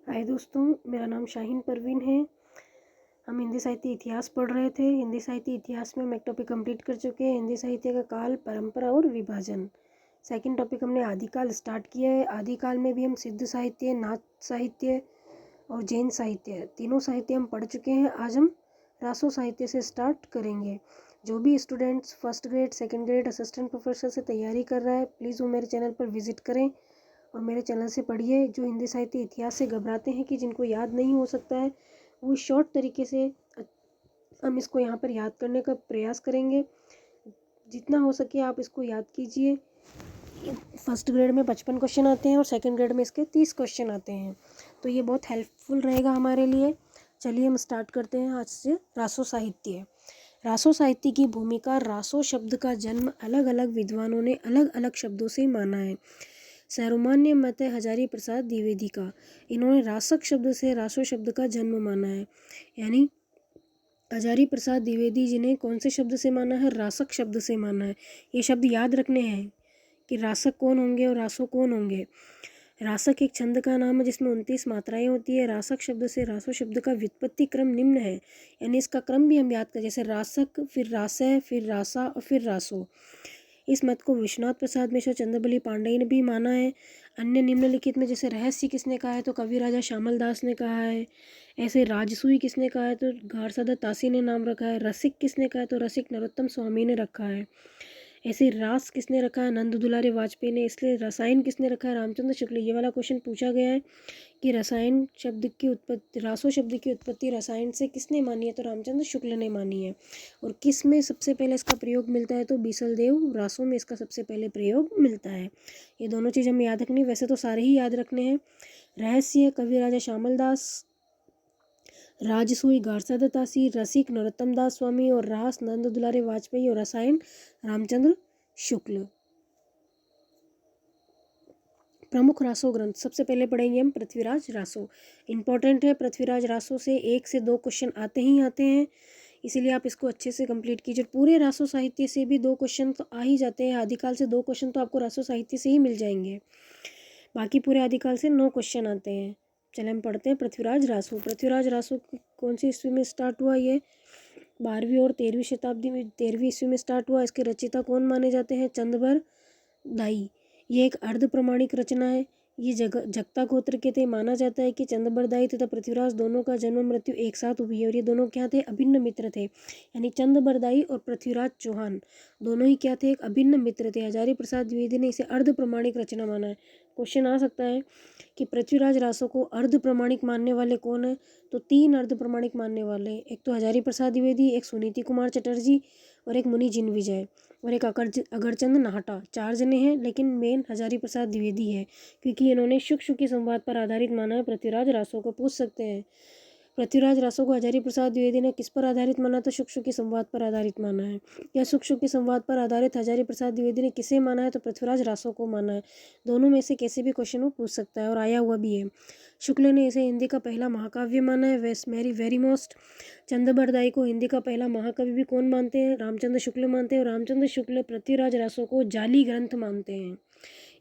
हाय दोस्तों, मेरा नाम शाहीन परवीन है। हम हिंदी साहित्य इतिहास पढ़ रहे थे। हिंदी साहित्य इतिहास में हम एक टॉपिक कंप्लीट कर चुके हैं, हिंदी साहित्य का काल, परंपरा और विभाजन। सेकंड टॉपिक हमने आदिकाल स्टार्ट किया है। आदिकाल में भी हम सिद्ध साहित्य, नाथ साहित्य और जैन साहित्य, तीनों साहित्य हम पढ़ चुके हैं। आज हम रासो साहित्य से स्टार्ट करेंगे। जो भी students first grade, second grade, assistant professor से तैयारी कर रहा है, प्लीज़ वो मेरे चैनल पर विजिट करें और मेरे चैनल से पढ़िए। जो हिंदी साहित्य इतिहास से घबराते हैं कि जिनको याद नहीं हो सकता है, वो शॉर्ट तरीके से हम इसको यहाँ पर याद करने का प्रयास करेंगे। जितना हो सके आप इसको याद कीजिए। फर्स्ट ग्रेड में 55 क्वेश्चन आते हैं और सेकंड ग्रेड में इसके 30 क्वेश्चन आते हैं, तो ये बहुत हेल्पफुल रहेगा हमारे लिए। चलिए हम स्टार्ट करते हैं आज से। रासो साहित्य। रासो साहित्य की भूमिका। रासो शब्द का जन्म अलग अलग विद्वानों ने अलग अलग शब्दों से माना है। सर्वमान्य मत है हजारी प्रसाद द्विवेदी का। इन्होंने रासक शब्द से रासो शब्द का जन्म माना है। यानी हजारी प्रसाद द्विवेदी जी ने कौन से शब्द से माना है? रासक शब्द से माना है। ये शब्द याद रखने हैं कि रासक कौन होंगे और रासो कौन होंगे। रासक एक छंद का नाम है जिसमें 29 मात्राएं होती है। रासक शब्द से रासो शब्द का व्युत्पत्ति क्रम निम्न है, यानी इसका क्रम भी हम याद करें, जैसे रासक, फिर रासय, फिर रासा और फिर रासो। इस मत को विश्वनाथ प्रसाद मिश्र, चंद्रबली पांडेय ने भी माना है। अन्य निम्नलिखित में जैसे रहस्य किसने कहा है? तो कवि राजा श्यामल दास ने कहा है। ऐसे राजसूई किसने कहा है? तो घारसदा तासी ने नाम रखा है। रसिक किसने कहा है? तो रसिक नरोत्तम स्वामी ने रखा है। ऐसे रास किसने रखा है? नंद दुलारे वाजपेयी ने। इसलिए रसायन किसने रखा है? रामचंद्र शुक्ल। ये वाला क्वेश्चन पूछा गया है कि रसायन शब्द की उत्पत्ति, रासो शब्द की उत्पत्ति रसायन से किसने मानी है? तो रामचंद्र शुक्ल ने मानी है। और किस में सबसे पहले इसका प्रयोग मिलता है? तो बीसल देव रासो में इसका सबसे पहले प्रयोग मिलता है। ये दोनों चीज़ हमें याद रखनी, वैसे तो सारे ही याद रखने हैं। रहस्य कवि राजा श्यामल दास, राजसूई घारसदा तासी, रसिक नरोत्तम दास स्वामी और रास नंद दुलारे वाजपेयी और रसायन रामचंद्र शुक्ल। प्रमुख रासो ग्रंथ सबसे पहले पढ़ेंगे हम पृथ्वीराज रासो। इंपॉर्टेंट है, पृथ्वीराज रासो से 1 से 2 क्वेश्चन आते ही आते हैं, इसीलिए आप इसको अच्छे से कंप्लीट कीजिए। पूरे रासो साहित्य से भी 2 क्वेश्चन तो आ ही जाते हैं। आदिकाल से 2 क्वेश्चन तो आपको रासो साहित्य से ही मिल जाएंगे, बाकी पूरे आदिकाल से 9 क्वेश्चन आते हैं। चले हम पढ़ते हैं पृथ्वीराज रासो। पृथ्वीराज रासो कौन सी ईस्वी में स्टार्ट हुआ? ये 12वीं और 13वीं शताब्दी में, 13वीं ईस्वी में स्टार्ट हुआ। इसके रचयिता कौन माने जाते हैं? चंदबर दाई। ये एक अर्ध प्रमाणिक रचना है। ये जगता गोत्र के थे। माना जाता है कि चंदबरदाई तथा पृथ्वीराज दोनों का जन्म मृत्यु एक साथ हुई है और ये दोनों क्या थे? अभिन्न मित्र थे। यानी चंदबरदाई और पृथ्वीराज चौहान दोनों ही क्या थे? एक अभिन्न मित्र थे। हजारी प्रसाद द्विवेदी ने इसे अर्ध प्रमाणिक रचना माना है। क्वेश्चन आ सकता है कि पृथ्वीराज रासो को अर्ध प्रमाणिक मानने वाले कौन है? तो 3 अर्ध प्रमाणिक मानने वाले, एक तो हजारी प्रसाद द्विवेदी, एक सुनीति कुमार चटर्जी और एक मुनि जिन विजय और एक अगरचंद नाहटा। 4 जने हैं, लेकिन मेन हजारी प्रसाद द्विवेदी है, क्योंकि इन्होंने शुक शुकी संवाद पर आधारित माना है पृथ्वीराज रासो को। पूछ सकते हैं पृथ्वीराज रासो को हजारी प्रसाद द्विवेदी ने किस पर आधारित माना? तो शुक शुकी संवाद पर आधारित माना है। या शुक शुकी संवाद पर आधारित हजारी प्रसाद द्विवेदी ने किसे माना है? तो पृथ्वीराज रासो को माना है। दोनों में से कैसे भी क्वेश्चन वो पूछ सकता है और आया हुआ भी है। शुक्ल ने इसे हिंदी का पहला महाकाव्य माना है, वेरी मोस्ट। चंदबरदाई को हिंदी का पहला महाकवि भी कौन मानते हैं? रामचंद्र शुक्ल मानते हैं। और रामचंद्र शुक्ल पृथ्वीराज रासो को जाली ग्रंथ मानते हैं,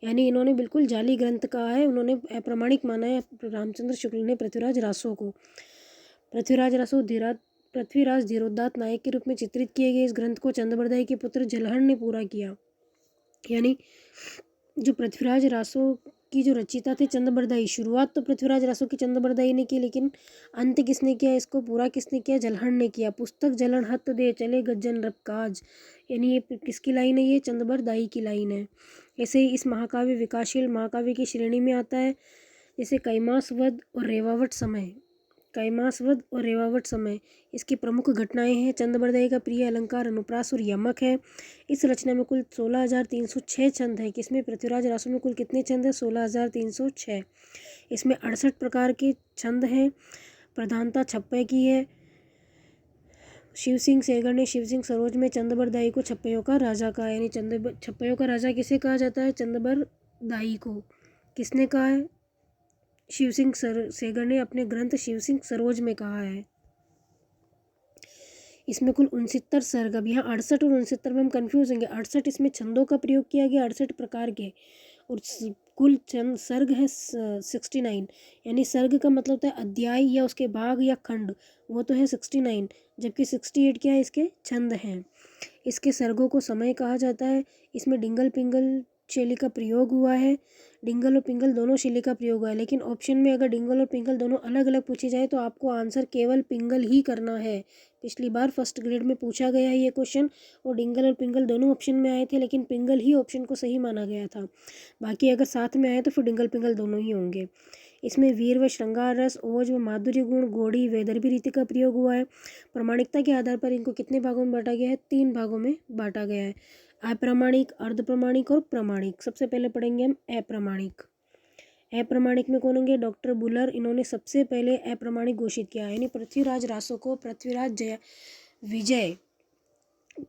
यानी इन्होंने बिल्कुल जाली ग्रंथ कहा है, उन्होंने अप्रामाणिक माना है रामचंद्र शुक्ल ने पृथ्वीराज रासो को। पृथ्वीराज रासो पृथ्वीराज धीरोदात्त नायक के रूप में चित्रित किए गए इस ग्रंथ को चंदबरदाई के पुत्र जलहण ने पूरा किया। यानी जो पृथ्वीराज रासो की जो रचयिता थे चंदबरदाई, शुरुआत तो पृथ्वीराज रासो की चंदबरदाई ने की, लेकिन अंत किसने किया? इसको पूरा किसने किया? जलहण ने किया। पुस्तक जलहण हत दे चले गज्जन रब काज, यानी ये किसकी लाइन है? ये चंदबरदाई की लाइन है। ऐसे ही इस महाकाव्य विकासशील महाकाव्य की श्रेणी में आता है, जैसे कैमासवध और रेवावट समय। कैमासवध और रेवावट समय इसकी प्रमुख घटनाएं हैं। चंदबरदाई का प्रिय अलंकार अनुप्रास और यमक है। इस रचना में कुल 16,306 छंद है। किसमें? पृथ्वीराज रासो में कुल कितने छंद हैं? 16,306। इसमें 68 प्रकार के छंद हैं। प्रधानता छप्पय की है। शिव सिंह सेगर ने शिव सिंह सरोज में चंदबरदाई को छप्पयों का राजा कहा, यानी छप्पयों का राजा किसे कहा जाता है? चंदबरदाई को। किसने कहा है? शिव सिंह सेगर ने अपने ग्रंथ शिव सिंह सरोज में कहा है। इसमें कुल 69 सर्ग। अब यहाँ 68 और 69 में हम कंफ्यूज होंगे। 68 इसमें छंदों का प्रयोग किया गया, 68 प्रकार के, और कुल चंद सर्ग है 69, यानी सर्ग का मतलब होता है अध्याय या उसके भाग या खंड, वो तो है 69, जबकि 68 क्या है, इसके छंद हैं। इसके सर्गों को समय कहा जाता है। इसमें डिंगल पिंगल शैली का प्रयोग हुआ है। डिंगल और पिंगल दोनों शैली का प्रयोग हुआ है, लेकिन ऑप्शन में अगर डिंगल और पिंगल दोनों अलग अलग पूछे जाए तो आपको आंसर केवल पिंगल ही करना है। पिछली बार फर्स्ट ग्रेड में पूछा गया है ये क्वेश्चन, और डिंगल और पिंगल दोनों ऑप्शन में आए थे, लेकिन पिंगल ही ऑप्शन को सही माना गया था। बाकी अगर साथ में आए तो फिर डिंगल पिंगल दोनों ही होंगे। इसमें वीर व श्रृंगार रस, ओज व माधुर्य गुण, घोड़ी वैदर्भी रीति का प्रयोग हुआ है। प्रमाणिकता के आधार पर इनको कितने भागों में बांटा गया है, 3 भागों में बांटा गया है, अप्रामाणिक, अर्धप्रमाणिक और प्रमाणिक। सबसे पहले पढ़ेंगे हम अप्रामाणिक। अप्रामाणिक में कौन होंगे, डॉक्टर बुलर, इन्होंने सबसे पहले अप्रामाणिक घोषित किया, यानी पृथ्वीराज रासो को पृथ्वीराज जय विजय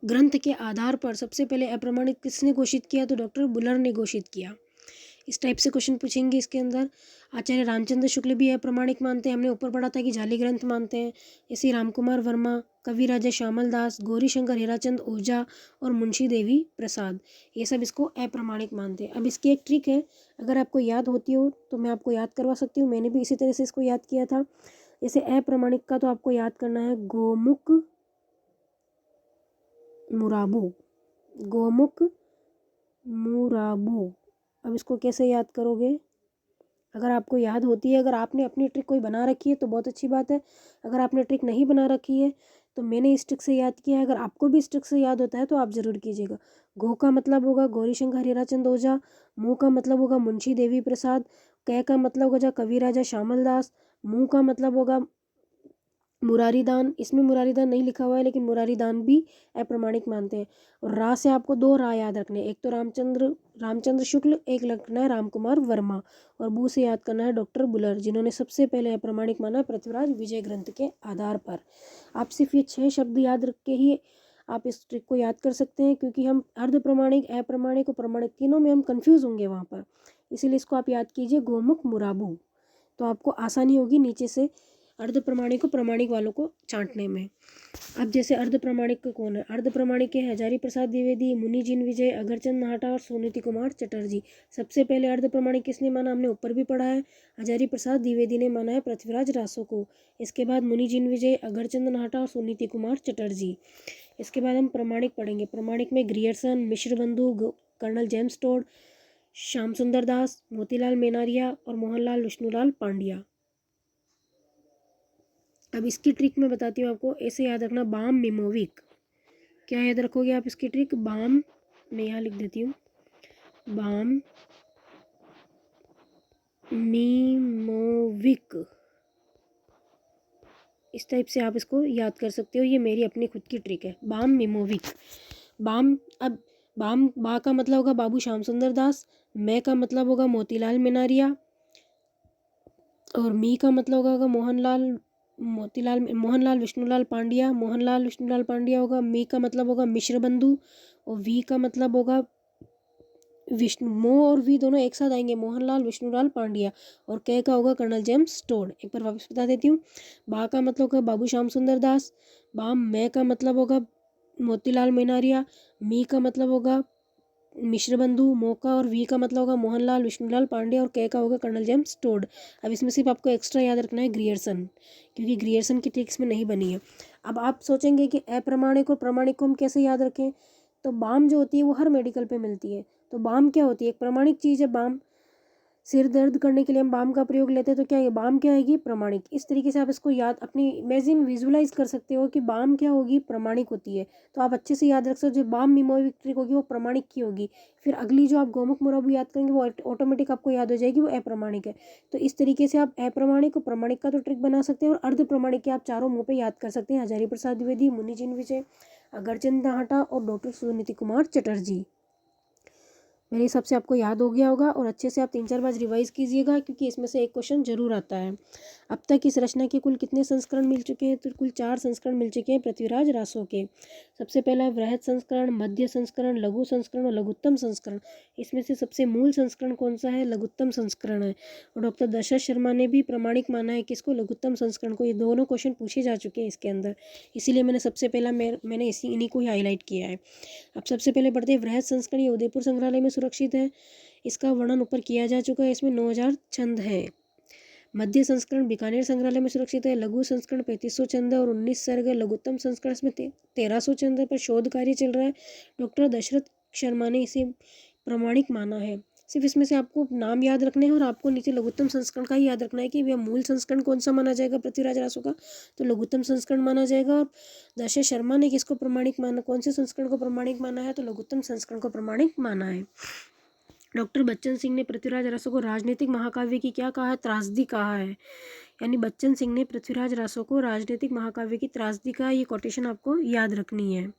ग्रंथ के आधार पर सबसे पहले अप्रामाणिक किसने घोषित किया, तो डॉक्टर बुलर ने घोषित किया। इस टाइप से क्वेश्चन पूछेंगे इसके अंदर। आचार्य रामचंद्र शुक्ल भी अप्रामाणिक मानते हैं, हमने ऊपर पढ़ा था कि जाली ग्रंथ मानते हैं। ऐसे रामकुमार वर्मा, कवि राजा श्यामल दास, गौरी शंकर हीराचंद ओझा और मुंशी देवी प्रसाद, ये सब इसको अप्रामाणिक मानते हैं। अब इसकी एक ट्रिक है, अगर आपको याद होती हो तो मैं आपको याद करवा सकती हूँ, मैंने भी इसी तरह से इसको याद किया था। जैसे अप्रामाणिक का तो आपको याद करना है गोमुख मुराबू, गोमुख मुराबू। अब इसको कैसे याद करोगे, अगर आपको याद होती है, अगर आपने अपनी ट्रिक कोई बना रखी है तो बहुत अच्छी बात है, अगर आपने ट्रिक नहीं बना रखी है तो मैंने इस ट्रिक से याद किया है, अगर आपको भी इस ट्रिक से याद होता है तो आप ज़रूर कीजिएगा। गो का मतलब होगा गौरी शंकर हीराचंद ओझा, मुँह का मतलब होगा मुंशी देवी प्रसाद, कै का मतलब होगा कवि राजा श्यामल दास, मुँह का मतलब होगा मुरारी दान, इसमें मुरारी दान नहीं लिखा हुआ है लेकिन मुरारी दान भी अप्रामाणिक मानते हैं। और रा से आपको 2 रा याद रखने, एक तो रामचंद्र शुक्ल, एक रखना है रामकुमार वर्मा, और बू से याद करना है डॉक्टर बुलर, जिन्होंने सबसे पहले अप्रामाणिक माना पृथ्वीराज विजय ग्रंथ के आधार पर। आप सिर्फ ये 6 शब्द याद रख के ही आप इस ट्रिक को याद कर सकते हैं, क्योंकि हम अर्ध प्रमाणिक, अप्रामाणिक और प्रमाणिक तीनों में हम कन्फ्यूज़ होंगे वहाँ पर, इसीलिए इसको आप याद कीजिए गोमुख मुराबू, तो आपको आसानी होगी नीचे से अर्ध प्रमाणिक को प्रमाणिक वालों को छांटने में। अब जैसे अर्ध प्रमाणिक को कौन है, अर्ध प्रमाणिक के हजारी प्रसाद द्विवेदी, मुनि जिन विजय, अगरचंद नाहटा और सोनीति कुमार चटर्जी। सबसे पहले अर्ध प्रमाणिक किसने माना, हमने ऊपर भी पढ़ा है, हजारी प्रसाद द्विवेदी ने माना है पृथ्वीराज रासो को। इसके बाद मुनि जिन विजय, अगरचंद नाहटा और सोनीति कुमार चटर्जी। इसके बाद हम प्रमाणिक पढ़ेंगे। प्रमाणिक में ग्रियर्सन, मिश्र बंधु, कर्नल जेम्स टोड, श्याम सुंदर दास, मोतीलाल मेनारिया और मोहनलाल विष्णुलाल पांड्या। अब इसकी ट्रिक मैं बताती हूँ आपको, ऐसे याद रखना, बाम मिमोविक। क्या याद रखोगे आप इसकी ट्रिक, बाम, मैं यहाँ लिख देती हूँ, बाम मिमोविक, इस टाइप से आप इसको याद कर सकते हो, ये मेरी अपनी खुद की ट्रिक है, बाम मिमोविक। बाम, अब बाम, बा का मतलब होगा बाबू श्याम सुंदर दास, मैं का मतलब होगा मोतीलाल मेनारिया, और मी का मतलब होगा मोहनलाल विष्णुलाल पांड्या, मोहनलाल विष्णुलाल पांड्या होगा। मी का मतलब होगा मिश्र बंधु, और वी का मतलब होगा विष्णु, मो और वी दोनों एक साथ आएंगे, मोहनलाल विष्णुलाल पांड्या, और कै का होगा कर्नल जेम्स टोड। एक बार वापस बता देती हूँ, बा का मतलब होगा बाबू श्याम सुंदर दास, बाम, मैं का मतलब होगा मोतीलाल मेनारिया, मी का मतलब होगा मिश्र बंधु, मोका और वी का मतलब होगा मोहनलाल विष्णुलाल पांडे, और कै का होगा कर्नल जेम्स टोड। अब इसमें सिर्फ आपको एक्स्ट्रा याद रखना है ग्रियर्सन, क्योंकि ग्रियर्सन की ट्रिक्स में नहीं बनी है। अब आप सोचेंगे कि अप्रामाणिक और प्रमाणिक को हम कैसे याद रखें, तो बाम जो होती है वो हर मेडिकल पे मिलती है, तो बाम क्या होती है, एक प्रमाणिक चीज़ है बाम, सिर दर्द करने के लिए हम बाम का प्रयोग लेते हैं, तो क्या है बाम, क्या आएगी, प्रमाणिक। इस तरीके से आप इसको याद अपनी इमेजिन विजुलाइज कर सकते हो कि बाम क्या होगी, प्रमाणिक होती है, तो आप अच्छे से याद रख सकते हो, जो बाम मिमोविक ट्रिक होगी वो प्रमाणिक की होगी, फिर अगली जो आप गोमुख मुराबू याद करेंगे वो ऑटोमेटिक आपको याद हो जाएगी, वो अप्रमाणिक है। तो इस तरीके से आप अप्रमाणिक और प्रमाणिक का तो ट्रिक बना सकते हैं, और अर्ध प्रमाणिक के आप चारों मुँह पे याद कर सकते हैं, हजारी प्रसाद द्विवेदी, मुनि जिन विजय, अगरचंद नाहटा और डॉक्टर सुनीति कुमार चटर्जी। मेरे हिसाब से आपको याद हो गया होगा, और अच्छे से आप 3-4 बार रिवाइज कीजिएगा, क्योंकि इसमें से एक क्वेश्चन जरूर आता है। अब तक इस रचना के कुल कितने संस्करण मिल चुके हैं, तो कुल 4 संस्करण मिल चुके हैं पृथ्वीराज रासो के। सबसे पहला वृहद संस्करण, मध्य संस्करण, लघु संस्करण और लघुत्तम संस्करण। इसमें से सबसे मूल संस्करण कौन सा है, लघुत्तम संस्करण है, और डॉक्टर दशरथ शर्मा ने भी प्रमाणिक माना है किसको, लघुत्तम संस्करण को। ये दोनों क्वेश्चन पूछे जा चुके हैं इसके अंदर, इसीलिए मैंने सबसे पहला मैंने इन्हीं को ही हाईलाइट किया है। अब सबसे पहले पढ़ते हैं वृहद संस्करण, ये उदयपुर संग्रहालय में सुरक्षित है। इसका वर्णन ऊपर किया जा चुका है। इसमें 9000 छंद हैं। मध्य संस्करण बीकानेर संग्रहालय में सुरक्षित है। लघु संस्करण 3500 छंद है और 19 सर्ग है। लघुत्तम संस्करण इसमें 1300 छंद है, पर शोध कार्य चल रहा है। डॉक्टर दशरथ शर्मा ने इसे प्रमाणिक माना है। सिर्फ इसमें से आपको नाम याद रखने हैं और आपको नीचे लघुत्तम संस्करण का ही याद रखना है कि वह मूल संस्करण कौन सा माना जाएगा पृथ्वीराज रासो का, तो लघुत्तम संस्करण माना जाएगा। और दशरथ शर्मा ने किसको प्रमाणिक माना, कौन से संस्करण को प्रमाणिक माना है, तो लघुत्तम संस्करण को प्रमाणिक माना है। डॉक्टर बच्चन सिंह ने पृथ्वीराज रासो को राजनीतिक महाकाव्य की क्या कहा है, त्रासदी कहा है। यानी बच्चन सिंह ने पृथ्वीराज रासो को राजनीतिक महाकाव्य की त्रासदी कहा। ये कोटेशन आपको याद रखनी है।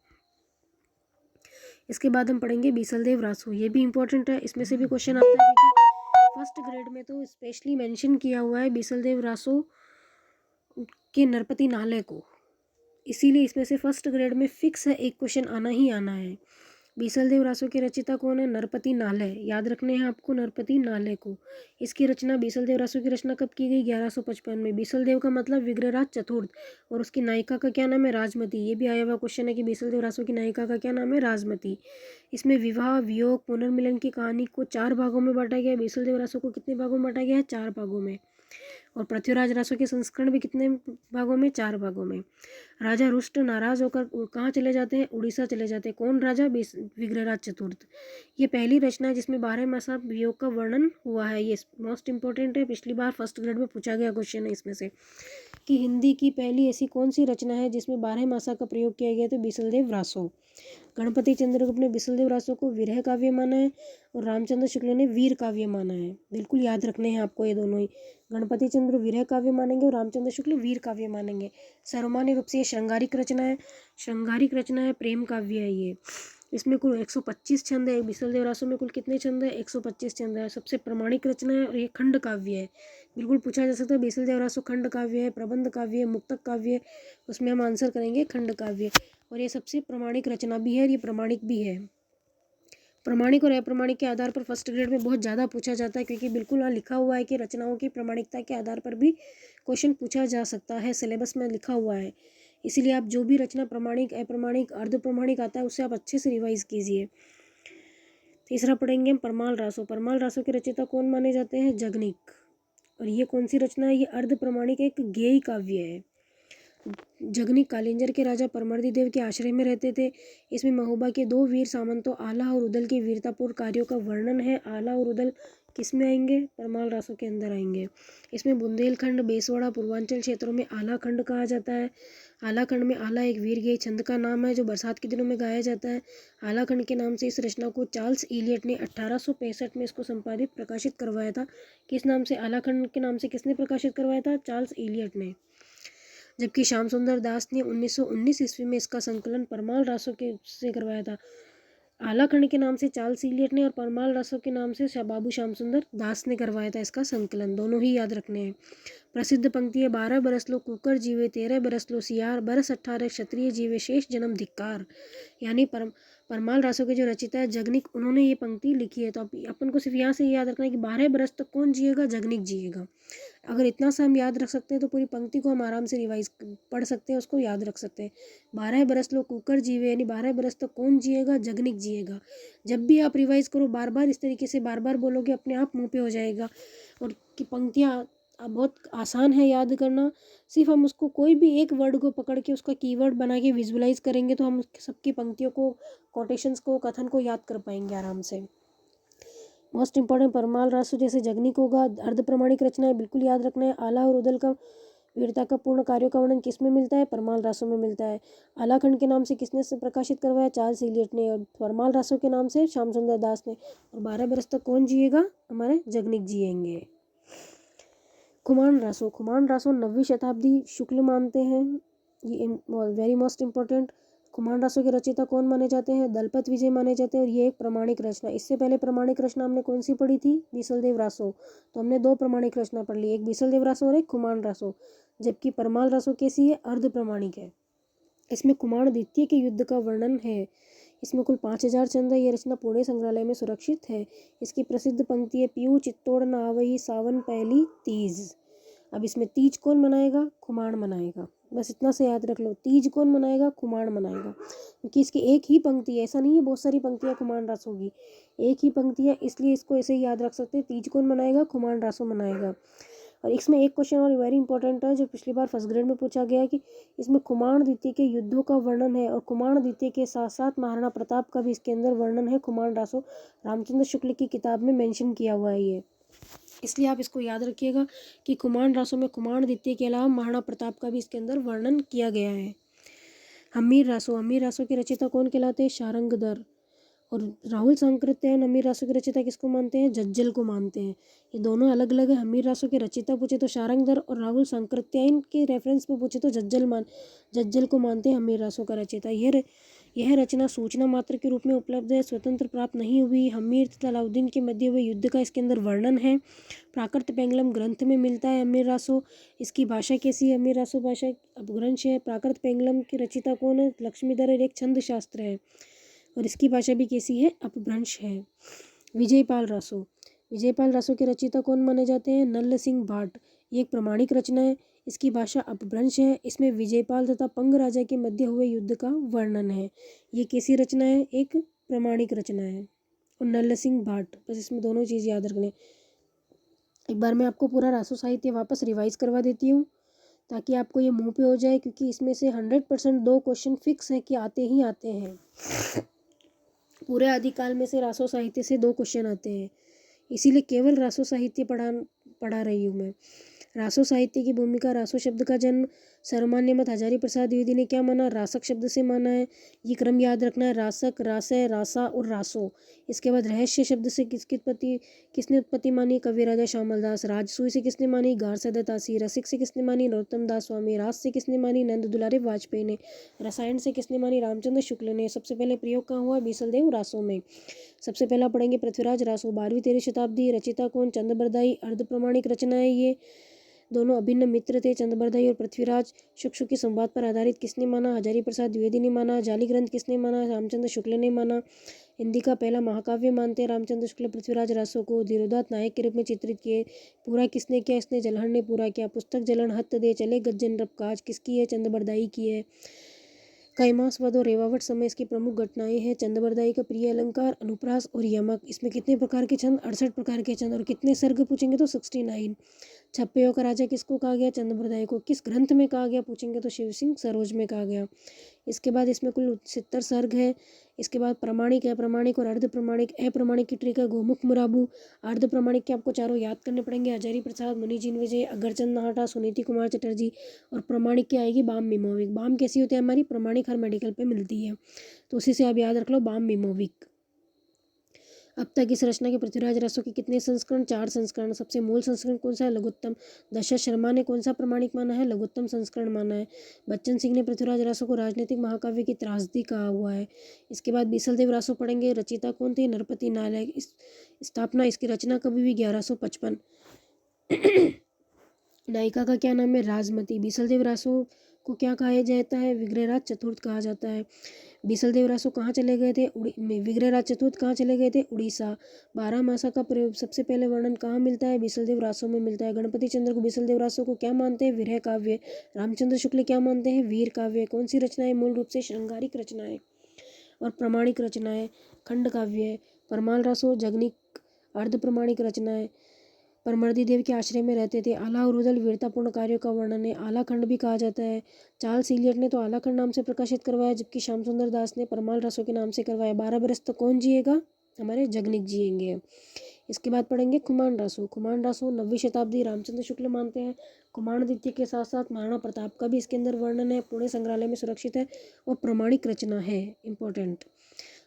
इसके बाद हम पढ़ेंगे बीसलदेव रासो। ये भी इंपॉर्टेंट है, इसमें से भी क्वेश्चन आता है क्योंकि फर्स्ट ग्रेड में तो स्पेशली मेंशन किया हुआ है बीसलदेव रासो के नरपति नाले को, इसीलिए इसमें से फर्स्ट ग्रेड में फिक्स है एक क्वेश्चन आना ही आना है। बीसलदेव रासो के रचिता कौन है, नरपति नाले। याद रखने हैं आपको नरपति नाले को। इसकी रचना बीसलदेव रासो की रचना कब की गई, 1155 में। बीसलदेव का मतलब विग्रहराज चतुर्थ, और उसकी नायिका का क्या नाम है, राजमती। ये भी आया हुआ क्वेश्चन है कि बीसलदेव रासो की नायिका का क्या नाम है, राजमती। इसमें विवाह, वियोग, पुनर्मिलन की कहानी को 4 भागों में बांटा गया है। बीसलदेव रासो को कितने भागों में बांटा गया है, 4 भागों में। और पृथ्वीराज रासो के संस्करण भी कितने भागों में, 4 भागों में। राजा रुष्ट नाराज होकर कहाँ चले जाते हैं, उड़ीसा चले जाते हैं। कौन राजा, विग्रहराज चतुर्थ। ये पहली रचना है जिसमें 12 मासा वियोग का वर्णन हुआ है। ये मोस्ट इंपॉर्टेंट है, पिछली बार फर्स्ट ग्रेड में पूछा गया क्वेश्चन है इसमें से कि हिंदी की पहली ऐसी कौन सी रचना है जिसमें 12 मासा का प्रयोग किया गया, तो बीसलदेव रासो। गणपति चंद्रगुप्त ने बीसलदेव रासो को विरह काव्य माना है और रामचंद्र शुक्ल ने वीर काव्य माना है। बिल्कुल याद रखने हैं आपको ये दोनों ही। गणपति चंद्र विरह काव्य मानेंगे और रामचंद्र शुक्ल वीर काव्य मानेंगे। सर्वमान्य रूप से ये श्रृंगारिक रचना है, श्रृंगारिक रचना है, प्रेम काव्य है ये। इसमें कुल 125 छंद है। बीसलदेव रासो में कुल कितने छंद है, 125 छंद है। सबसे प्रमाणिक रचना है और ये खंड काव्य है। बिल्कुल पूछा जा सकता है बीसलदेव रासो खंड काव्य है, प्रबंध काव्य है, मुक्तक काव्य है, उसमें हम आंसर करेंगे खंड काव्य। और ये सबसे प्रमाणिक रचना भी है और ये प्रमाणिक भी है। प्रमाणिक और अप्रमाणिक के आधार पर फर्स्ट ग्रेड में बहुत ज़्यादा पूछा जाता है, क्योंकि बिल्कुल यहाँ लिखा हुआ है कि रचनाओं की प्रमाणिकता के आधार पर भी क्वेश्चन पूछा जा सकता है, सिलेबस में लिखा हुआ है। इसीलिए आप जो भी रचना प्रमाणिक, अप्रमाणिक, अर्ध प्रमाणिक आता है उससे आप अच्छे से रिवाइज कीजिए। तीसरा पढ़ेंगे हम परमाल रासो। परमाल रासो के रचयिता कौन माने जाते हैं, जगनिक। और ये कौन सी रचना है, ये अर्ध प्रमाणिक एक गेय काव्य है। जगनिक कालिंजर के राजा परमर्दी देव के आश्रय में रहते थे। इसमें महोबा के 2 वीर सामंतों आला और उदल के वीरतापूर्ण कार्यों का वर्णन है। आला और उदल किस में आएंगे, परमाल रासो के अंदर आएंगे। इसमें बुंदेलखंड, बेसवाड़ा, पूर्वांचल क्षेत्रों में आला खंड कहा जाता है। आला खंड में आला एक वीर गेय छंद का नाम है जो बरसात के दिनों में गाया जाता है। आला खंड के नाम से इस रचना को चार्ल्स इलियट ने 1865 में इसको संपादित प्रकाशित करवाया था। किस नाम से, आला खंड के नाम से किसने प्रकाशित करवाया था, चार्ल्स इलियट ने। जबकि श्याम सुंदर दास ने 1919 ईस्वी में इसका संकलन परमाल रासो के से करवाया था। आला खंड के नाम से चार्ल्स इलियट ने और परमाल रासो के नाम से बाबू श्याम सुंदर दास ने करवाया था इसका संकलन। दोनों ही याद रखने हैं। प्रसिद्ध पंक्ति है, 12 बरस लो कुकर जीवे, 13 बरस लो सियार, बरस 18 क्षत्रिय जीवे, शेष जन्म धिक्कार। यानी परमाल रासो के जो रचिता है जगनिक, उन्होंने ये पंक्ति लिखी है। तो अपन को सिर्फ यहाँ से याद रखना है कि 12 बरस तक कौन जिएगा, जगनिक जिएगा। अगर इतना सा हम याद रख सकते हैं तो पूरी पंक्ति को हम आराम से रिवाइज पढ़ सकते हैं, उसको याद रख सकते हैं। 12 बरस लोग कुकर जीवे, यानी 12 बरस तक कौन जिएगा, जगनिक जिएगा। जब भी आप रिवाइज करो बार बार इस तरीके से बार बार बोलोगे, अपने आप मुंह पे हो जाएगा। और की पंक्तियाँ बहुत आसान है याद करना। सिर्फ हम उसको कोई भी एक वर्ड को पकड़ के उसका कीवर्ड बना के विजुअलाइज करेंगे तो हम सबकी पंक्तियों को, कोटेशंस को, कथन को याद कर पाएंगे आराम से। मोस्ट इंपॉर्टेंट परमाल रासो जैसे जगनिक होगा, अर्ध प्रमाणिक रचना है, बिल्कुल याद रखना है। आला और उदल का वीरता का पूर्ण कार्यों का वर्णन किस में मिलता है, परमाल रासो में मिलता है। आला खंड के नाम से किसने से प्रकाशित करवाया, चार्ल्स इलियट ने। और परमाल रासो के नाम से श्याम सुंदर दास ने। और 12 बरस तक कौन जिएगा, हमारे जगनिक जिएंगे। खुमान रासो। खुमान रासो 9वीं शताब्दी शुक्ल मानते हैं, ये very most important. Khuman Raso के रचयिता कौन माने जाते हैं, दलपत विजय माने जाते हैं। और ये एक प्रमाणिक रचना, इससे पहले प्रमाणिक रचना हमने कौन सी पढ़ी थी, बीसलदेव रासो। तो हमने 2 प्रमाणिक रचना पढ़ ली, एक बीसलदेव रासो और एक खुमान रासो। जबकि परमाल रासो कैसी है, अर्ध प्रमाणिक है। इसमें कुमार द्वितीय के युद्ध का वर्णन है। इसमें कुल 5000 छंद है। ये रचना पुणे संग्रहालय में सुरक्षित है। इसकी प्रसिद्ध पंक्ति है, पीऊ चित्तौड़ न आवही सावन पहली तीज। अब इसमें तीज कौन मनाएगा, खुमान मनाएगा। बस इतना से याद रख लो। तीज कौन मनाएगा? खुमान मनाएगा, क्योंकि इसकी एक ही पंक्ति है, ऐसा नहीं है बहुत सारी पंक्तियाँ खुमान रासो की, एक ही पंक्ति है, इसलिए इसको ऐसे ही याद रख सकते हैं। तीज कौन मनाएगा? खुमान रासो मनाएगा। और इसमें एक क्वेश्चन और वेरी इंपॉर्टेंट है जो पिछली बार फर्स्ट ग्रेड में पूछा गया कि इसमें खुमान द्वितीय के युद्धों का वर्णन है, और खुमान द्वितीय के साथ साथ महाराणा प्रताप का भी इसके अंदर वर्णन है। खुमान रासो रामचंद्र शुक्ल की किताब में मेंशन किया हुआ है ये, इसलिए आप इसको याद रखिएगा कि खुमान रासो में खुमान द्वितीय के अलावा महाराणा प्रताप का भी इसके अंदर वर्णन किया गया है। हमीर रासो के रचयिता कौन कहलाते हैं? शारंगधर। और राहुल सांकृत्यायन हमीर रासो के रचयिता किसको मानते हैं? जज्जल को मानते हैं। ये दोनों अलग अलग है। हमीर रासो के रचयिता पूछे तो शारंगधर, और राहुल सांकृत्यायन के रेफरेंस पे पूछे तो जज्जल को मानते हैं हमीर रासो का रचयिता। यह रचना सूचना मात्र के रूप में उपलब्ध है, स्वतंत्र प्राप्त नहीं हुई। हमीर तथा अलाउद्दीन के मध्य हुए युद्ध का इसके अंदर वर्णन है। प्राकृत पेंगलम ग्रंथ में मिलता है हमीर रासो। इसकी भाषा कैसी है? हमीर रासो भाषा अपभ्रंश है। प्राकृत पेंगलम की रचयिता कौन है? लक्ष्मीधर, एक छंद शास्त्र है, और इसकी भाषा भी कैसी है? अपभ्रंश है। विजयपाल रासो के रचयिता कौन माने जाते हैं? नल्ल सिंह भाट। ये एक प्रमाणिक रचना है, इसकी भाषा अपभ्रंश है। इसमें विजयपाल तथा पंग राजा के मध्य हुए युद्ध का वर्णन है। ये कैसी रचना है? एक प्रमाणिक रचना है। और नल्ल सिंह भाट, बस इसमें दोनों चीज़ याद रखने। एक बार मैं आपको पूरा रासो साहित्य वापस रिवाइज करवा देती हूँ ताकि आपको ये मुंह पे हो जाए, क्योंकि इसमें से 100% 2 क्वेश्चन फिक्स है कि आते ही आते हैं। पूरे आदिकाल में से रासो साहित्य से 2 क्वेश्चन आते हैं, इसीलिए केवल रासो साहित्य पढ़ा रही हूँ मैं। रासो साहित्य की भूमिका। रासो शब्द का जन्म सर्वमान्य मत हजारी प्रसाद द्विवेदी ने क्या माना? रासक शब्द से माना है। ये क्रम याद रखना है, रासक, रासय, रासा और रासो। इसके बाद रहस्य शब्द से किसने उत्पत्ति मानी? कवि राजा श्यामल दास। राजसूय से किसने मानी? गारसद दासी। रसिक से किसने मानी? नरोत्तम दास स्वामी। रास से किसने मानी? नंद दुलारे वाजपेयी ने। रसायन से किसने मानी? रामचंद्र शुक्ल ने। सबसे पहले प्रयोग कहाँ हुआ? बीसलदेव रासो में। सबसे पहला पढ़ेंगे पृथ्वीराज रासो, 12वीं-13वीं शताब्दी। रचिता कौन? चंद्रबरदाई। अर्ध प्रमाणिक रचना है ये, दोनों अभिन्न मित्र थे। चंद्रबरदाई और पृथ्वीराज। शुक के संवाद पर आधारित किसने माना? हजारी प्रसाद द्विवेदी ने माना। जाली ग्रंथ किसने माना? रामचंद्र शुक्ल ने माना। हिंदी का पहला महाकाव्य मानते हैं रामचंद्र शुक्ल पृथ्वीराज रासो को। धीरोदात्त नायक के रूप में चित्रित किए। पूरा किसने किया? इसने जलहर ने पूरा किया। पुस्तक जलन हत दे चले गज्जन रब काज किसकी है? चंद्रबरदाई की है। कैमासवध और रेवावट समय इसकी प्रमुख घटनाएं हैं। चंद्रबरदाई का प्रिय अलंकार, अनुप्रास और यमक। इसमें कितने प्रकार के छंद? 68 प्रकार के छंद। और कितने सर्ग पूछेंगे तो 69। छप्पयों का राजा किसको कहा गया? चंद्रबरदाई को। किस ग्रंथ में कहा गया पूछेंगे तो शिव सिंह सरोज में कहा गया। इसके बाद इसमें कुल 70 सर्ग है। इसके बाद प्रमाणिक, अप्रमाणिक और अर्ध प्रमाणिक। अप्रमाणिक की ट्रिक है गोमुख मुराबू। अर्ध प्रमाणिक के आपको चारों याद करने पड़ेंगे, हजारी प्रसाद, मुनि जिन विजय, अगरचंद नाहटा, सुनीति कुमार चटर्जी। और प्रमाणिक की आएगी बाम मिमोविक। बाम कैसी होती है हमारी? प्रमाणिक हर मेडिकल पे मिलती है, तो उसी से आप याद रख लो, बाम मिमोविक। अब तक इस रचना के पृथ्वीराज रासो के कितने संस्करण? 4 संस्करण। सबसे मूल संस्करण कौन सा है? लघुत्तम। दशरथ शर्मा ने कौन सा प्रमाणिक माना है? लघुत्तम संस्करण माना है। बच्चन सिंह ने पृथ्वीराज रासो को राजनीतिक महाकाव्य की त्रासदी कहा हुआ है। इसके बाद बीसलदेव रासो पढ़ेंगे। रचिता कौन थे? नरपति नायक। स्थापना, इसकी रचना कभी भी 1155। नायिका का क्या नाम है? राजमती। बीसलदेव रासो को क्या कहा जाता है? विग्रहराज चतुर्थ कहा जाता है। बीसलदेव रासो कहाँ चले गए थे? विग्रहराज चतुर्थ कहाँ चले गए थे? उड़ीसा। 12 मासा का प्रयोग सबसे पहले वर्णन कहाँ मिलता है? बीसलदेव रासो में मिलता है। गणपति चंद्र को बीसलदेव रासो को क्या मानते हैं? विरह काव्य। रामचंद्र शुक्ल क्या मानते हैं? वीर काव्य। कौन सी रचना है? मूल रूप से श्रृंगारिक रचना है और प्रमाणिक रचना है, खंड काव्य है। परमाल रासो जगनिक अर्ध प्रमाणिक रचना है। परमर्दी देव के आश्रय में रहते थे। आला और रुदल वीरतापूर्ण कार्यों का वर्णन है। आला खंड भी कहा जाता है। चार्ल्स इलियट ने तो आला खंड नाम से प्रकाशित करवाया, जबकि श्याम सुंदर दास ने परमाल रसों के नाम से करवाया। 12 बरस तो कौन जिएगा? हमारे जगनिक जिएंगे। इसके बाद पढ़ेंगे खुमान रासो। खुमान रासो 9वीं शताब्दी, रामचंद्र शुक्ल मानते हैं। खुमान द्वितीय के साथ साथ महाराणा प्रताप का भी इसके अंदर वर्णन है। पुणे संग्रहालय में सुरक्षित है और प्रमाणिक रचना है, इंपॉर्टेंट।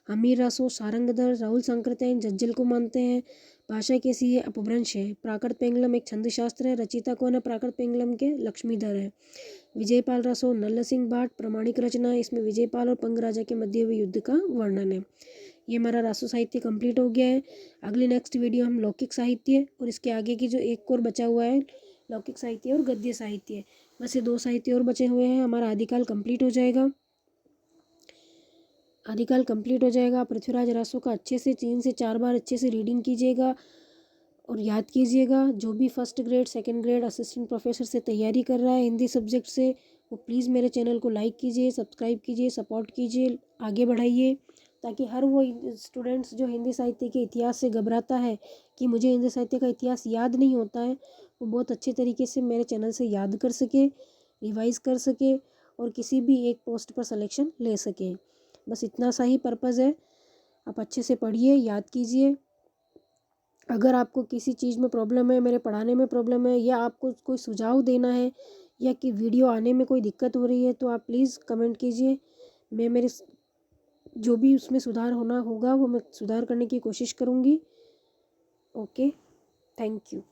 हमीर रासो सारंगधर, राहुल सांकृत्यायन, जज्जल को मानते हैं। भाषा कैसी है? अपभ्रंश है। प्राकृत पेंगलम एक छंद शास्त्र है। रचिता कौन है प्राकृत पेंगलम के? लक्ष्मीधर है। विजयपाल रासो नल्ल सिंह भाट, प्रमाणिक रचना है। इसमें विजयपाल और पंग राजा के मध्य हुए युद्ध का वर्णन है। ये हमारा रासो साहित्य कंप्लीट हो गया है। अगली नेक्स्ट वीडियो हम लौकिक साहित्य और इसके आगे की जो एक और बचा हुआ है, लौकिक साहित्य और गद्य साहित्य, बस ये 2 साहित्य और बचे हुए हैं। हमारा आदिकाल कंप्लीट हो जाएगा। आदिकाल कंप्लीट हो जाएगा। पृथ्वीराज रासो का अच्छे से 3 से 4 बार अच्छे से रीडिंग कीजिएगा और याद कीजिएगा, जो भी first grade second grade assistant professor से तैयारी कर रहा है हिंदी सब्जेक्ट से, वो प्लीज़ मेरे चैनल को लाइक कीजिए, सब्सक्राइब कीजिए, सपोर्ट कीजिए, आगे बढ़ाइए, ताकि हर वो स्टूडेंट्स जो हिंदी साहित्य के इतिहास से घबराता है कि मुझे हिंदी साहित्य का इतिहास याद नहीं होता है, वो बहुत अच्छे तरीके से मेरे चैनल से याद कर सके, रिवाइज़ कर सके और किसी भी एक पोस्ट पर सिलेक्शन ले सके। बस इतना सा ही पर्पज़ है। आप अच्छे से पढ़िए, याद कीजिए। अगर आपको किसी चीज़ में प्रॉब्लम है, मेरे पढ़ाने में प्रॉब्लम है, या आपको कोई सुझाव देना है, या कि वीडियो आने में कोई दिक्कत हो रही है, तो आप प्लीज़ कमेंट कीजिए। मैं मेरे जो भी उसमें सुधार होना होगा वो मैं सुधार करने की कोशिश करूँगी। Okay, thank you.